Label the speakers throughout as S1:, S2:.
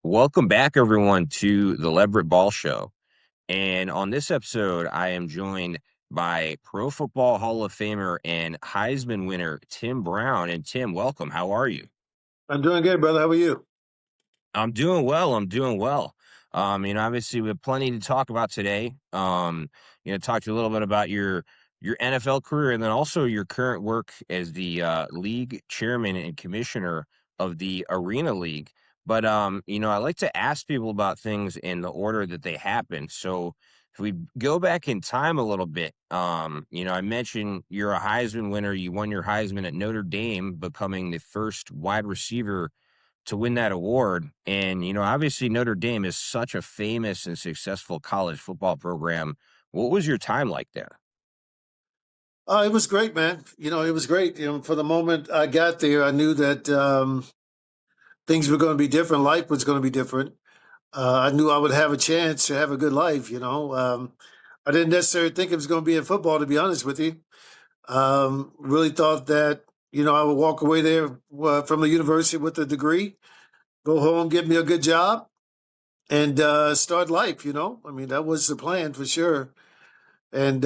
S1: Welcome back, everyone, to the Leverett Ball Show. And on this episode, I am joined by Pro Football Hall of Famer and Heisman winner Tim Brown. And Tim, welcome. How are you?
S2: I'm doing good, brother. How are you?
S1: I'm doing well. I'm doing well. Obviously, we have plenty to talk about today. Talk to you a little bit about your NFL career and then also your current work as the league chairman and commissioner of the Arena League. But I like to ask people about things in the order that they happen. So if we go back in time a little bit, I mentioned you're a Heisman winner. You won your Heisman at Notre Dame, becoming the first wide receiver to win that award. And, obviously Notre Dame is such a famous and successful college football program. What was your time like there?
S2: It was great, man. It was great. For the moment I got there, I knew that things were going to be different. Life was going to be different. I knew I would have a chance to have a good life. I didn't necessarily think it was going to be in football, to be honest with you. Really thought that I would walk away there from the university with a degree, go home, get me a good job, and start life. That was the plan for sure. And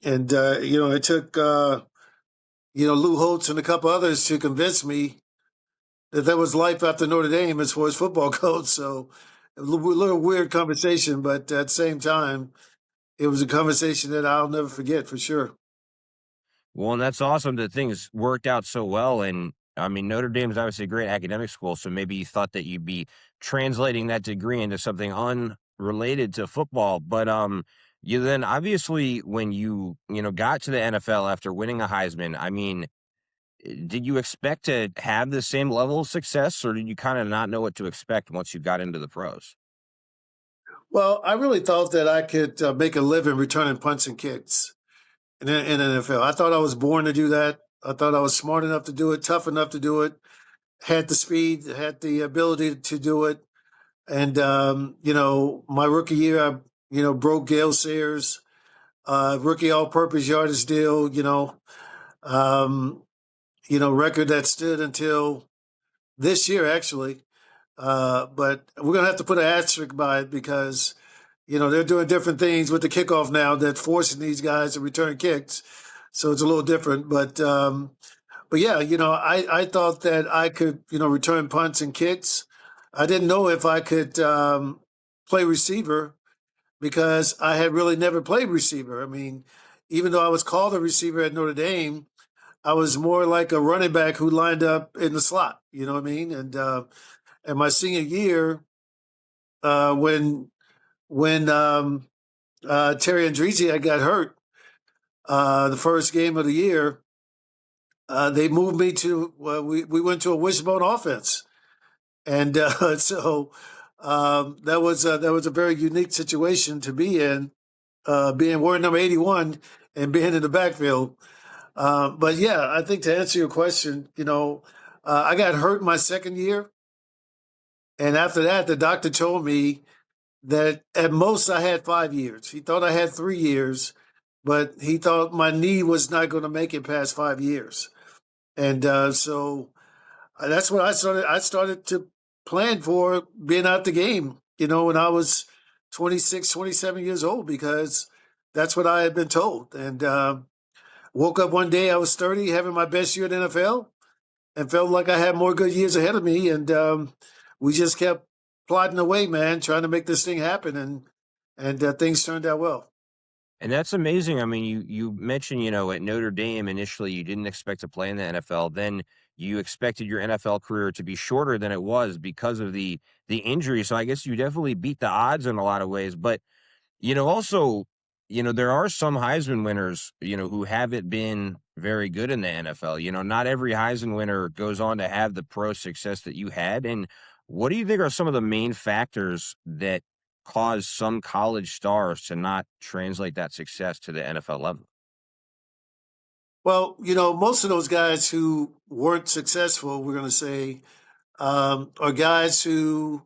S2: it took Lou Holtz and a couple others to convince me that there was life after Notre Dame as far as football goes. So a little weird conversation, but at the same time, it was a conversation that I'll never forget for sure.
S1: Well, and that's awesome that things worked out so well. And Notre Dame is obviously a great academic school. So maybe you thought that you'd be translating that degree into something unrelated to football. But you then obviously when you got to the NFL after winning a Heisman, did you expect to have the same level of success, or did you kind of not know what to expect once you got into the pros?
S2: Well, I really thought that I could make a living returning punts and kicks in the NFL. I thought I was born to do that. I thought I was smart enough to do it, tough enough to do it, had the speed, had the ability to do it. And my rookie year, I broke Gale Sayers' rookie all-purpose yardage deal. Um, record that stood until this year actually. But we're gonna have to put an asterisk by it because they're doing different things with the kickoff now that's forcing these guys to return kicks. So it's a little different, but yeah, I thought that I could return punts and kicks. I didn't know if I could play receiver because I had really never played receiver. Even though I was called a receiver at Notre Dame, I was more like a running back who lined up in the slot. You know what I mean? And my senior year, when Terry Andresi had got hurt, the first game of the year, they moved me to we went to a wishbone offense, and so that was a very unique situation to be in, being word number 81 and being in the backfield. But yeah, I think to answer your question, I got hurt my second year, and after that, the doctor told me that at most I had 5 years. He thought I had 3 years, but he thought my knee was not going to make it past 5 years. And so that's what I started. I started to plan for being out the game, when I was 26, 27 years old, because that's what I had been told. And woke up one day, I was 30, having my best year in the NFL, and felt like I had more good years ahead of me. And we just kept plodding away, man, trying to make this thing happen. And things turned out well.
S1: And that's amazing. You mentioned, at Notre Dame initially you didn't expect to play in the NFL. Then you expected your NFL career to be shorter than it was because of the injury. So I guess you definitely beat the odds in a lot of ways. But also, there are some Heisman winners, who haven't been very good in the NFL. Not every Heisman winner goes on to have the pro success that you had. And what do you think are some of the main factors that cause some college stars to not translate that success to the NFL level?
S2: Well, most of those guys who weren't successful, we're going to say, are guys who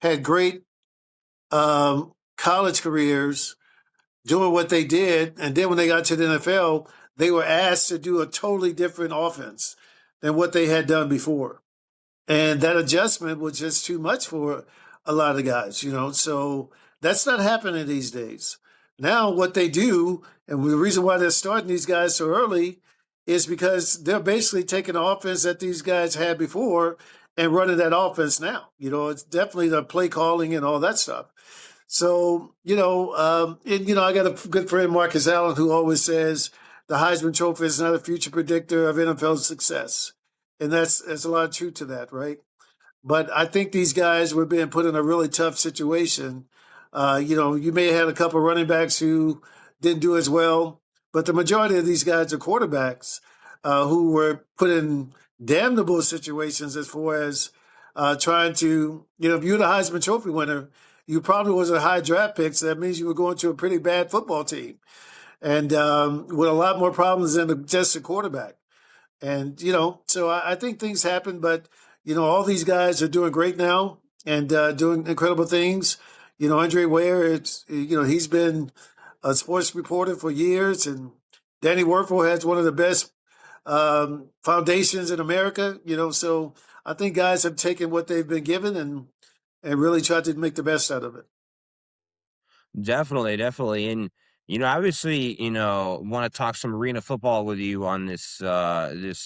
S2: had great college careers doing what they did. And then when they got to the NFL, they were asked to do a totally different offense than what they had done before. and that adjustment was just too much for a lot of guys, you know. So that's not happening these days. Now, what they do, and the reason why they're starting these guys so early, is because they're basically taking the offense that these guys had before and running that offense now. You know, it's definitely the play calling and all that stuff. So, and I got a good friend, Marcus Allen, who always says the Heisman Trophy is not a future predictor of NFL success, and that's a lot of truth to that, right? But I think these guys were being put in a really tough situation. You may have had a couple of running backs who didn't do as well, but the majority of these guys are quarterbacks who were put in damnable situations as far as trying to, if you're the Heisman Trophy winner, you probably was a high draft pick, so that means you were going to a pretty bad football team and with a lot more problems than just a quarterback. And, so I think things happen, but, all these guys are doing great now and doing incredible things. Andre Ware, he's been a sports reporter for years, and Danny Werfel has one of the best foundations in America, so I think guys have taken what they've been given and really tried to make the best out of it.
S1: Definitely, definitely. And obviously, want to talk some arena football with you on this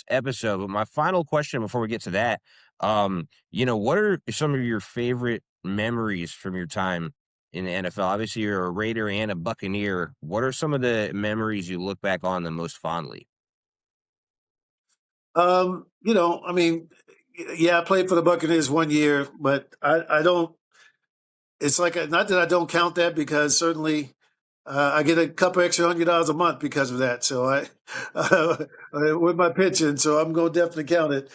S1: episode. But my final question before we get to that, what are some of your favorite memories from your time in the NFL? Obviously, you're a Raider and a Buccaneer. What are some of the memories you look back on the most fondly?
S2: I mean, yeah, I played for the Buccaneers 1 year, but I don't. It's like not that I don't count that because certainly I get a couple extra $100 a month because of that. So with my pension, so I'm going to definitely count it.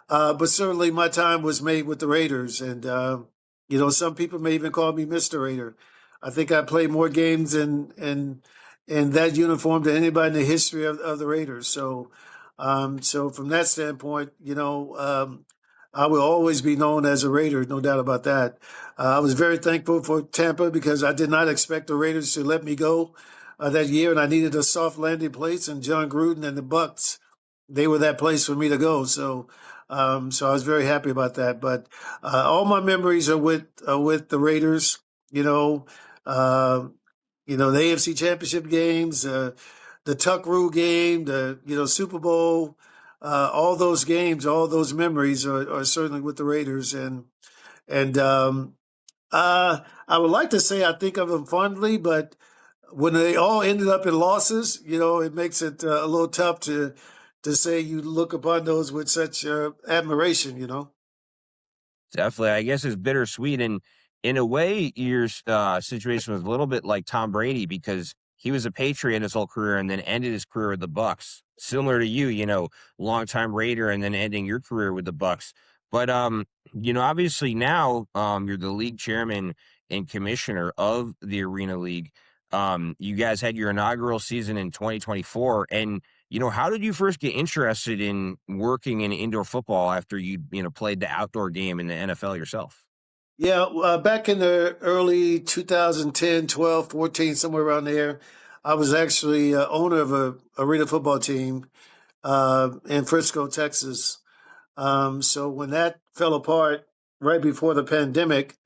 S2: But certainly my time was made with the Raiders, and some people may even call me Mister Raider. I think I played more games in that uniform than anybody in the history of the Raiders. So from that standpoint, I will always be known as a Raider, no doubt about that. I was very thankful for Tampa because I did not expect the Raiders to let me go that year, and I needed a soft landing place. And John Gruden and the Bucks, they were that place for me to go. So I was very happy about that. But all my memories are with the Raiders. You know, uh, the AFC Championship games, the Tuck Rule game, the Super Bowl. All those games, all those memories are certainly with the Raiders, and I would like to say I think of them fondly, but when they all ended up in losses, it makes it a little tough to say you look upon those with such admiration.
S1: Definitely. I guess it's bittersweet. And in a way, your situation was a little bit like Tom Brady because he was a Patriot his whole career and then ended his career with the Bucks. Similar to you, longtime Raider and then ending your career with the Bucks. But obviously now you're the league chairman and commissioner of the Arena League. You guys had your inaugural season in 2024, and how did you first get interested in working in indoor football after played the outdoor game in the NFL yourself?
S2: Yeah, back in the early 2010, 12, 14, somewhere around there, I was actually owner of a arena football team in Frisco, Texas. So when that fell apart right before the pandemic,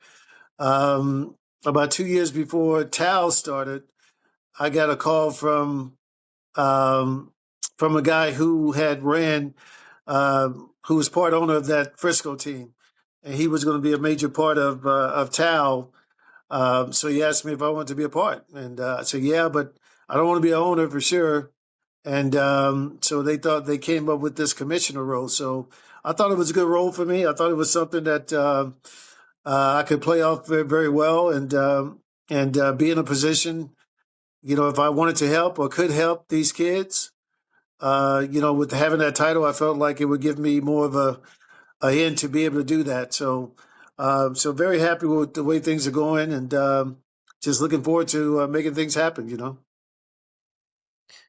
S2: um, about 2 years before TAL started, I got a call um, from a guy who had ran, who was part owner of that Frisco team, and he was going to be a major part of TAL. So he asked me if I wanted to be a part, and I said, "Yeah, but I don't want to be an owner for sure." And so they thought they came up with this commissioner role. So I thought it was a good role for me. I thought it was something that I could play off very, very well, and be in a position, if I wanted to help or could help these kids. With having that title, I felt like it would give me more of a in to be able to do that. So very happy with the way things are going, and just looking forward to making things happen.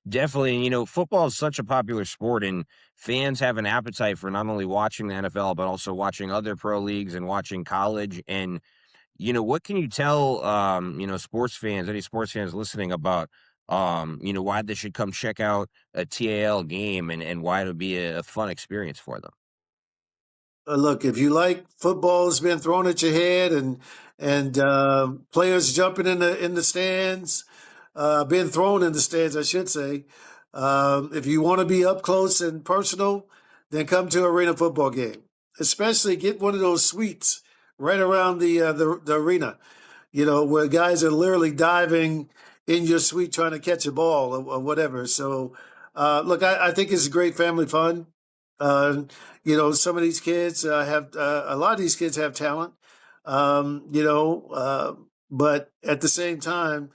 S1: Definitely. And, football is such a popular sport, and fans have an appetite for not only watching the NFL, but also watching other pro leagues and watching college. And, what can you tell, sports fans, any sports fans listening about, why they should come check out a TAL game and why it would be a fun experience for them?
S2: Look, if you like football's been thrown at your head and players jumping in the stands, being thrown in the stands, I should say. If you want to be up close and personal, then come to an arena football game. Especially get one of those suites right around the arena, where guys are literally diving in your suite trying to catch a ball or whatever. So, look, I think it's great family fun. Uh, some of these kids have a lot of these kids have talent, but at the same time,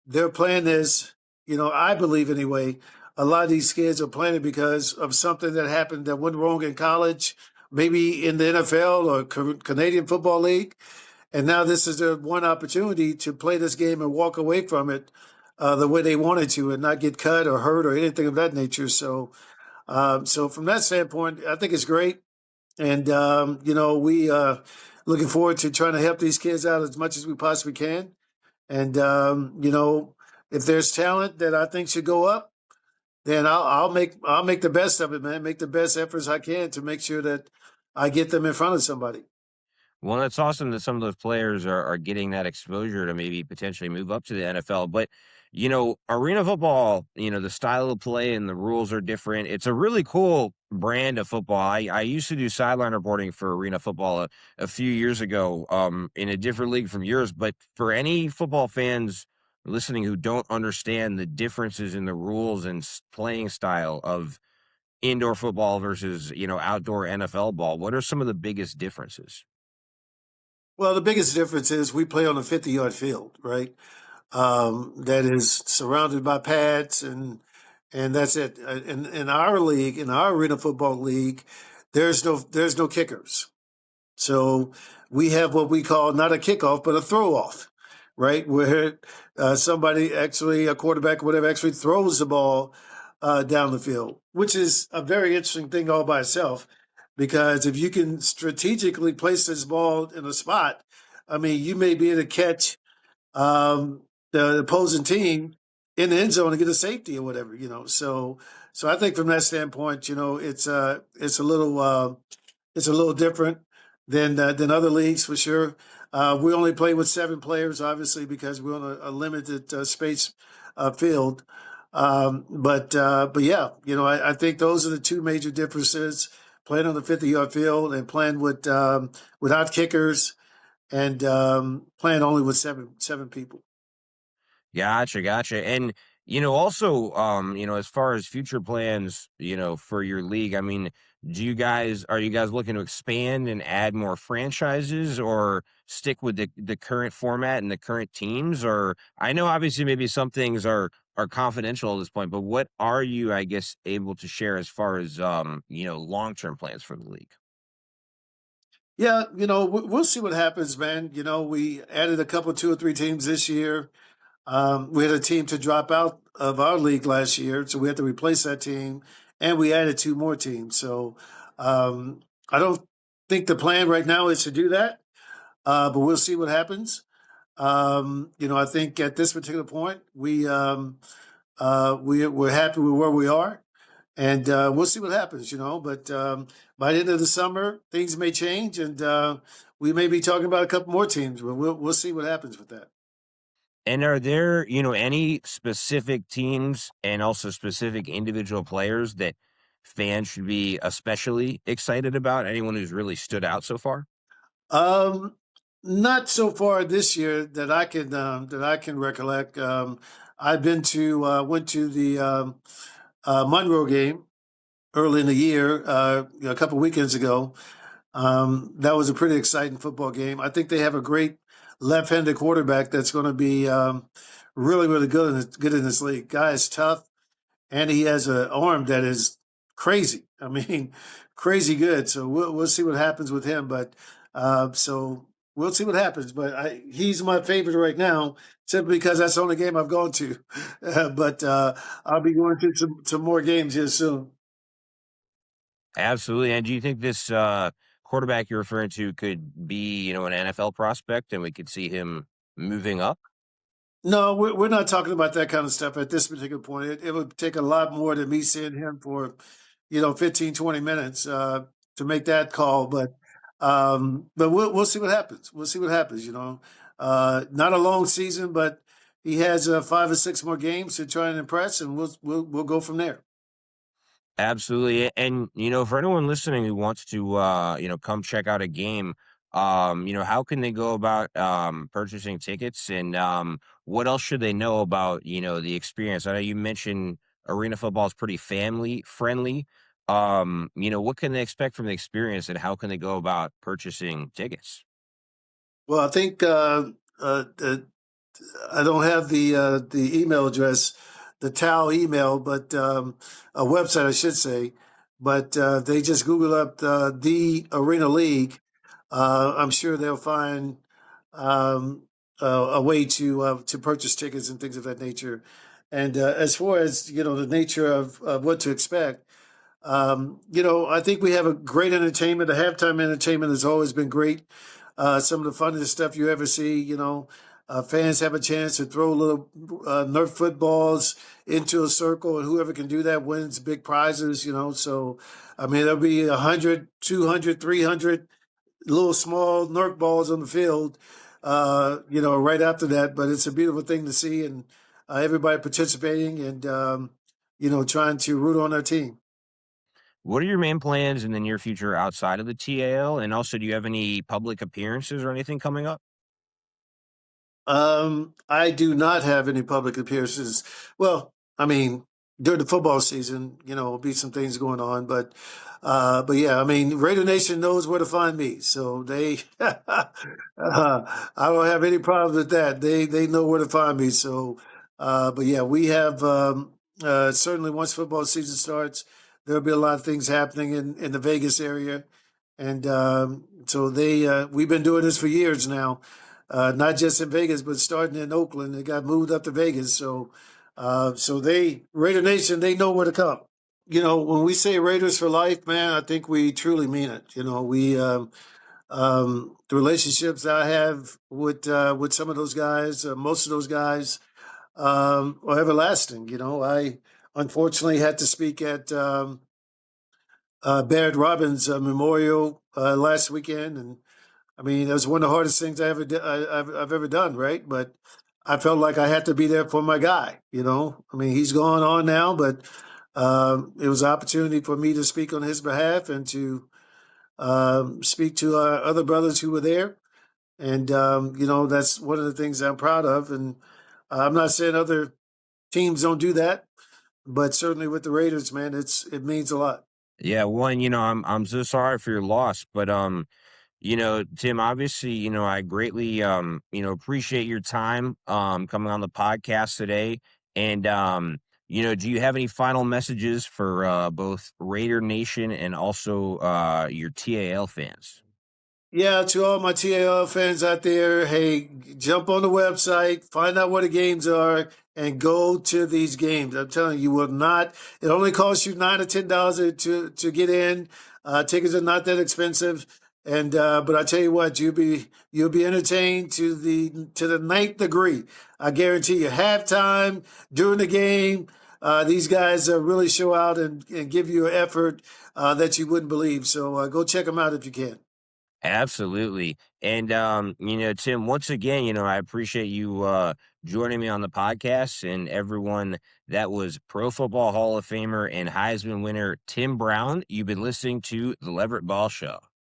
S2: their plan is, I believe anyway, a lot of these kids are playing because of something that happened that went wrong in college, maybe in the NFL or Canadian Football League, and now this is their one opportunity to play this game and walk away from it the way they wanted to, and not get cut or hurt or anything of that nature. So from that standpoint, I think it's great, and we looking forward to trying to help these kids out as much as we possibly can. And if there's talent that I think should go up, then I'll make the best of it, man. Make the best efforts I can to make sure that I get them in front of somebody.
S1: Well, it's awesome that some of those players are getting that exposure to maybe potentially move up to the NFL. But, arena football, the style of play and the rules are different. It's a really cool brand of football. I used to do sideline reporting for arena football a few years ago in a different league from yours. But for any football fans listening who don't understand the differences in the rules and playing style of indoor football versus, outdoor NFL ball, what are some of the biggest differences?
S2: Well, the biggest difference is we play on a 50-yard field, right? That is surrounded by pads, and that's it. In our league, in our arena football league, there's no kickers. So we have what we call not a kickoff, but a throw off, right? Where somebody actually, a quarterback, whatever, actually throws the ball down the field, which is a very interesting thing all by itself. Because if you can strategically place this ball in a spot, I mean, you may be able to catch um, the opposing team in the end zone to get a safety or whatever. So I think from that standpoint, it's a little different than other leagues for sure. We only play with 7 players, obviously, because we're on a limited space field. But yeah, I think those are the two major differences: playing on the 50-yard field and playing without kickers, and playing only with seven people.
S1: Gotcha, gotcha. And, also, as far as future plans, for your league, I mean, are you guys looking to expand and add more franchises or stick with the current format and the current teams? Or I know obviously maybe some things are confidential at this point, but what are you, I guess, able to share as far as long-term plans for the league?
S2: Yeah, we'll see what happens, man. We added a couple, 2 or 3 teams this year. We had a team to drop out of our league last year, so we had to replace that team, and we added 2 more teams. So I don't think the plan right now is to do that, but we'll see what happens. I think at this particular point, we're happy with where we are, and we'll see what happens. But by the end of the summer, things may change, and we may be talking about a couple more teams, but we'll see what happens with that.
S1: And are there, any specific teams and also specific individual players that fans should be especially excited about? Anyone who's really stood out so far?
S2: Um, Not so far this year that I can recollect. I've been to went to the Monroe game early in the year, a couple weekends ago. That was a pretty exciting football game. I think they have a great left-handed quarterback that's going to be really, really good in this league. Guy is tough, and he has an arm that is crazy. I mean, crazy good. So we'll see what happens with him. But so we'll see what happens. But he's my favorite right now, simply because that's the only game I've gone to. But I'll be going to some more games here soon.
S1: Absolutely. And do you think this quarterback you're referring to could be, an NFL prospect and we could see him moving up?
S2: No, we're not talking about that kind of stuff at this particular point. It would take a lot more than me seeing him for 15, 20 minutes to make that call. But But we'll see what happens. We'll see what happens. Not a long season, but he has 5 or 6 more games to try and impress, and we'll go from there.
S1: Absolutely. And, for anyone listening who wants to, come check out a game, how can they go about purchasing tickets, and what else should they know about, the experience? I know you mentioned arena football is pretty family friendly. What can they expect from the experience, and how can they go about purchasing tickets?
S2: Well, I think I don't have the email address, the TAL email, but a website, I should say. But they just Google up the Arena League. I'm sure they'll find um, a way to purchase tickets and things of that nature. And as far as the nature of what to expect, I think we have a great entertainment. The halftime entertainment has always been great. Some of the funniest stuff you ever see. Fans have a chance to throw little Nerf footballs into a circle, and whoever can do that wins big prizes. So I mean there'll be 100, 200, 300 little small Nerf balls on the field. Right after that, but it's a beautiful thing to see, and everybody participating and trying to root on their team.
S1: What are your main plans in the near future outside of the TAL? And also, do you have any public appearances or anything coming up?
S2: I do not have any public appearances. Well, I mean, during the football season, will be some things going on, but yeah, I mean, Raider Nation knows where to find me, so they, I don't have any problems with that. They know where to find me. So, but yeah, we have certainly once football season starts, there'll be a lot of things happening in the Vegas area, and so we've been doing this for years now, not just in Vegas, but starting in Oakland. They got moved up to Vegas. So they, Raider Nation, they know where to come. When we say Raiders for life, man, I think we truly mean it. The relationships I have with some of those guys, most of those guys, are everlasting. I unfortunately had to speak at Barrett Robbins' memorial last weekend, and I mean, it was one of the hardest things I've ever done, right? But I felt like I had to be there for my guy. I mean, he's gone on now, but it was an opportunity for me to speak on his behalf and to speak to other brothers who were there. And that's one of the things I'm proud of. And I'm not saying other teams don't do that, but certainly with the Raiders, man, it means a lot.
S1: Yeah, one, I'm so sorry for your loss, but Tim, obviously, I greatly appreciate your time coming on the podcast today. And do you have any final messages for both Raider Nation and also your TAL fans?
S2: Yeah, to all my TAL fans out there, hey, jump on the website, find out where the games are, and go to these games. I'm telling you, you will not. It only costs you $9 or $10 to get in. Tickets are not that expensive, and but I tell you what, you'll be entertained to the ninth degree. I guarantee you. Halftime, during the game, these guys really show out and give you an effort that you wouldn't believe. So go check them out if you can.
S1: Absolutely. And Tim, once again, I appreciate you joining me on the podcast, and everyone. That was Pro Football Hall of Famer and Heisman winner Tim Brown. You've been listening to the Leverett Ball Show.